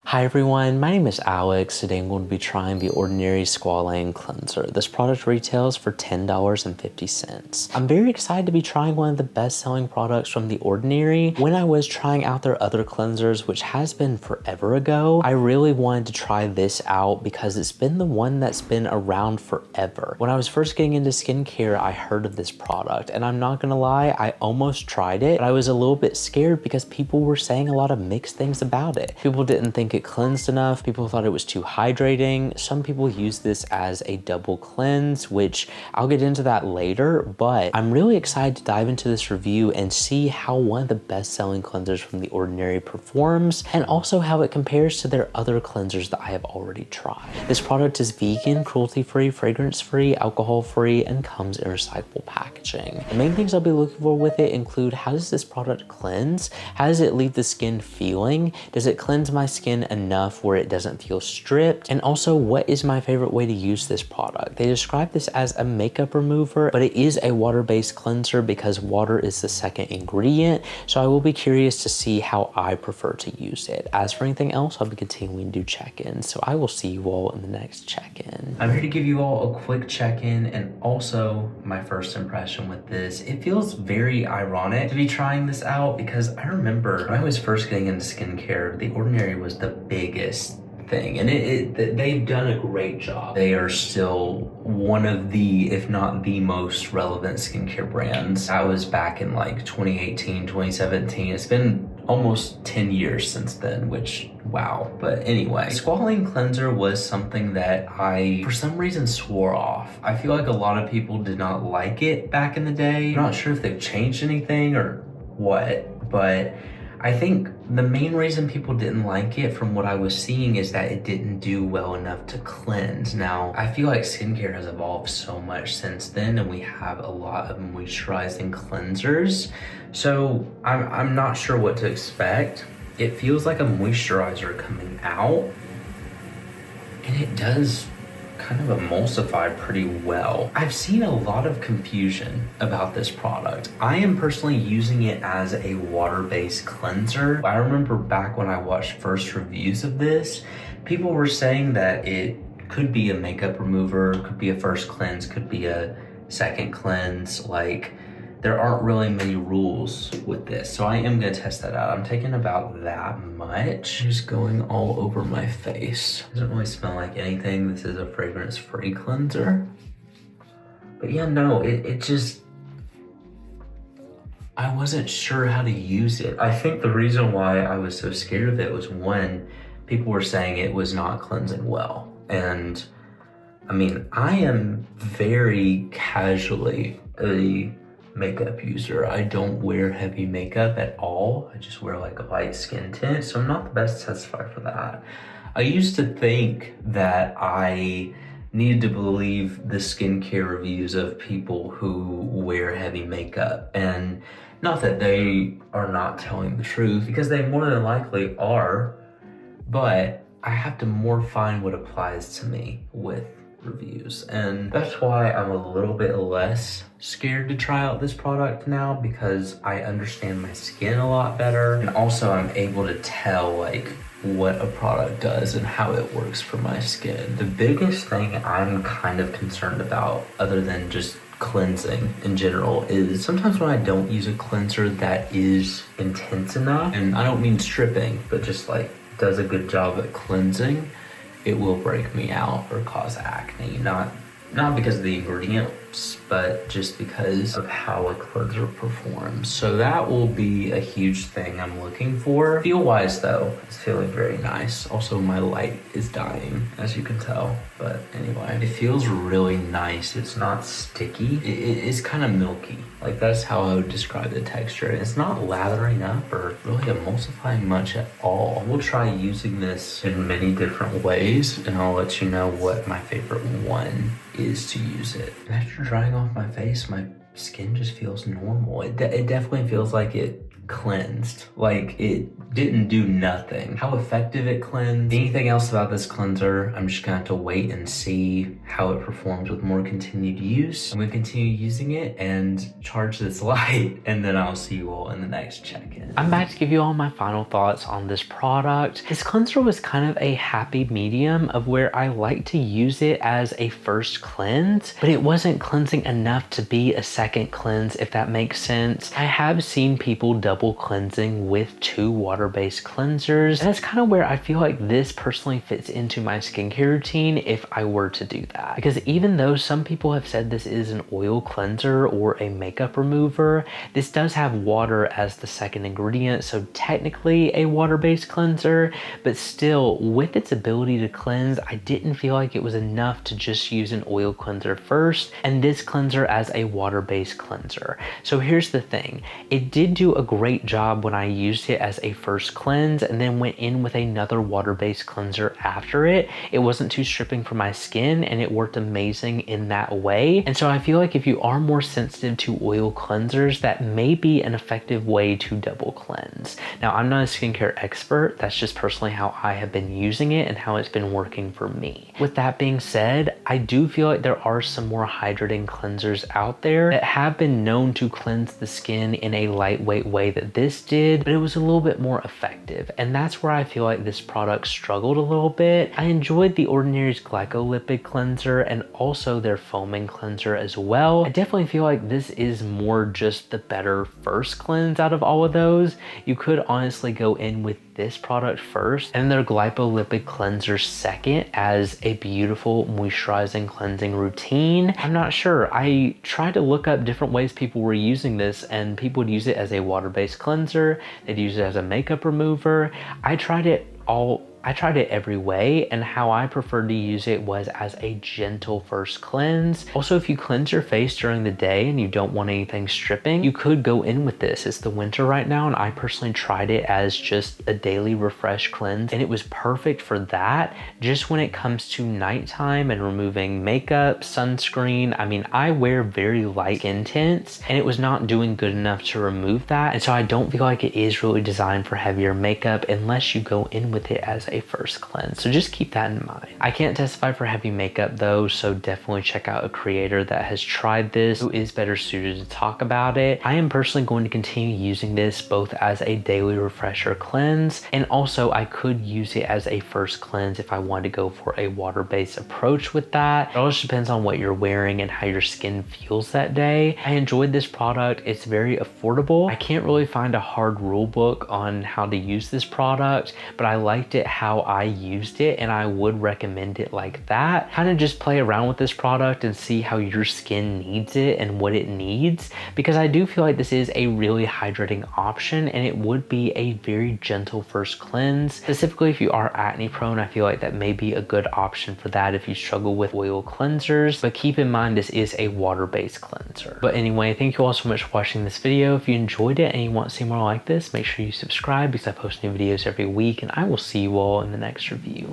Hi everyone, my name is Alex. Today I'm going to be trying the Ordinary Squalane Cleanser. This product retails for $10.50. I'm very excited to be trying one of the best-selling products from the Ordinary. When I was trying out their other cleansers, which has been forever ago, I really wanted to try this out because it's been the one that's been around forever. When I was first getting into skincare, I heard of this product, and I'm not gonna lie, I almost tried it, but I was a little bit scared because people were saying a lot of mixed things about it. People didn't think it cleansed enough. People thought it was too hydrating. Some people use this as a double cleanse, which I'll get into that later, but I'm really excited to dive into this review and see how one of the best-selling cleansers from The Ordinary performs, and also how it compares to their other cleansers that I have already tried. This product is vegan, cruelty-free, fragrance-free, alcohol-free, and comes in recyclable packaging. The main things I'll be looking for with it include: how does this product cleanse? How does it leave the skin feeling? Does it cleanse my skin enough where it doesn't feel stripped? And also, what is my favorite way to use this product? They describe this as a makeup remover, but it is a water-based cleanser because water is the second ingredient. So I will be curious to see how I prefer to use it. As for anything else, I'll be continuing to do check-ins. So I will see you all in the next check-in. I'm here to give you all a quick check-in and also my first impression with this. It feels very ironic to be trying this out because I remember when I was first getting into skincare, The Ordinary was the biggest thing, and they've done a great job. They are still one of the, if not the most relevant skincare brands. That was back in like 2018, 2017. It's been almost 10 years since then, which, wow. But anyway, Squalane Cleanser was something that I, for some reason, swore off. I feel like a lot of people did not like it back in the day. I'm not sure if they've changed anything or what, but I think the main reason people didn't like it, from what I was seeing, is that it didn't do well enough to cleanse. Now, I feel like skincare has evolved so much since then, and we have a lot of moisturizing cleansers. So I'm not sure what to expect. It feels like a moisturizer coming out, and it does kind of emulsify pretty well. I've seen a lot of confusion about this product. I am personally using it as a water-based cleanser. I remember back when I watched first reviews of this, people were saying that it could be a makeup remover, could be a first cleanse, could be a second cleanse. Like, there aren't really many rules with this, so I am gonna test that out. I'm taking about that much, just going all over my face. Doesn't really smell like anything. This is a fragrance-free cleanser. But yeah, no, it just, I wasn't sure how to use it. I think the reason why I was so scared of it was, one, people were saying it was not cleansing well. And I mean, I am very casually a makeup user. I don't wear heavy makeup at all. I just wear like a light skin tint, so I'm not the best to testify for that. I used to think that I needed to believe the skincare reviews of people who wear heavy makeup, and not that they are not telling the truth, because they more than likely are, but I have to more find what applies to me with reviews, and that's why I'm a little bit less scared to try out this product now, because I understand my skin a lot better, and also I'm able to tell like what a product does and how it works for my skin. The biggest thing I'm kind of concerned about, other than just cleansing in general, is sometimes when I don't use a cleanser that is intense enough, and I don't mean stripping, but just like does a good job at cleansing, it will break me out or cause acne. Not because of the ingredients, but just because of how a cleanser performs. So that will be a huge thing I'm looking for. Feel-wise though, it's feeling very nice. Also, my light is dying, as you can tell. But anyway, it feels really nice. It's not sticky. It's kind of milky. Like, that's how I would describe the texture. It's not lathering up or really emulsifying much at all. We'll try using this in many different ways, and I'll let you know what my favorite one is to use it. After drying off my face, my skin just feels normal. It definitely feels like it cleansed. Like, it didn't do nothing. How effective it cleansed. Anything else about this cleanser, I'm just gonna have to wait and see how it performs with more continued use. I'm gonna continue using it and charge this light, and then I'll see you all in the next check-in. I'm back to give you all my final thoughts on this product. This cleanser was kind of a happy medium of where I like to use it as a first cleanse, but it wasn't cleansing enough to be a second cleanse, if that makes sense. I have seen people double cleansing with 2 water-based cleansers, and that's kind of where I feel like this personally fits into my skincare routine if I were to do that. Because even though some people have said this is an oil cleanser or a makeup remover, this does have water as the second ingredient, so technically a water-based cleanser, but still with its ability to cleanse, I didn't feel like it was enough to just use an oil cleanser first and this cleanser as a water-based cleanser. So here's the thing, it did do a great job when I used it as a first cleanse and then went in with another water-based cleanser after it. It wasn't too stripping for my skin and it worked amazing in that way. And so I feel like if you are more sensitive to oil cleansers, that may be an effective way to double cleanse. Now, I'm not a skincare expert, that's just personally how I have been using it and how it's been working for me. With that being said, I do feel like there are some more hydrating cleansers out there that have been known to cleanse the skin in a lightweight way that this did, but it was a little bit more effective. And that's where I feel like this product struggled a little bit. I enjoyed the Ordinary's glycolipid cleanser and also their foaming cleanser as well. I definitely feel like this is more just the better first cleanse out of all of those. You could honestly go in with this product first and their glycolipid cleanser second as a beautiful moisturizing cleansing routine. I'm not sure. I tried to look up different ways people were using this and people would use it as a water-based cleanser. They'd use it as a makeup remover. I tried it every way, and how I preferred to use it was as a gentle first cleanse. Also, if you cleanse your face during the day and you don't want anything stripping, you could go in with this. It's the winter right now, and I personally tried it as just a daily refresh cleanse, and it was perfect for that. Just when it comes to nighttime and removing makeup, sunscreen, I mean, I wear very light skin tints, and it was not doing good enough to remove that, and so I don't feel like it is really designed for heavier makeup unless you go in with it as a first cleanse. So just keep that in mind. I can't testify for heavy makeup though, so definitely check out a creator that has tried this who is better suited to talk about it. I am personally going to continue using this both as a daily refresher cleanse, and also I could use it as a first cleanse if I wanted to go for a water-based approach with that. It all just depends on what you're wearing and how your skin feels that day. I enjoyed this product. It's very affordable. I can't really find a hard rule book on how to use this product, but I liked it how I used it, and I would recommend it like that. Kind of just play around with this product and see how your skin needs it and what it needs, because I do feel like this is a really hydrating option and it would be a very gentle first cleanse. Specifically if you are acne prone, I feel like that may be a good option for that if you struggle with oil cleansers, but keep in mind this is a water-based cleanser. But anyway, thank you all so much for watching this video. If you enjoyed it and you want to see more like this, make sure you subscribe because I post new videos every week, and I will see you all in the next review.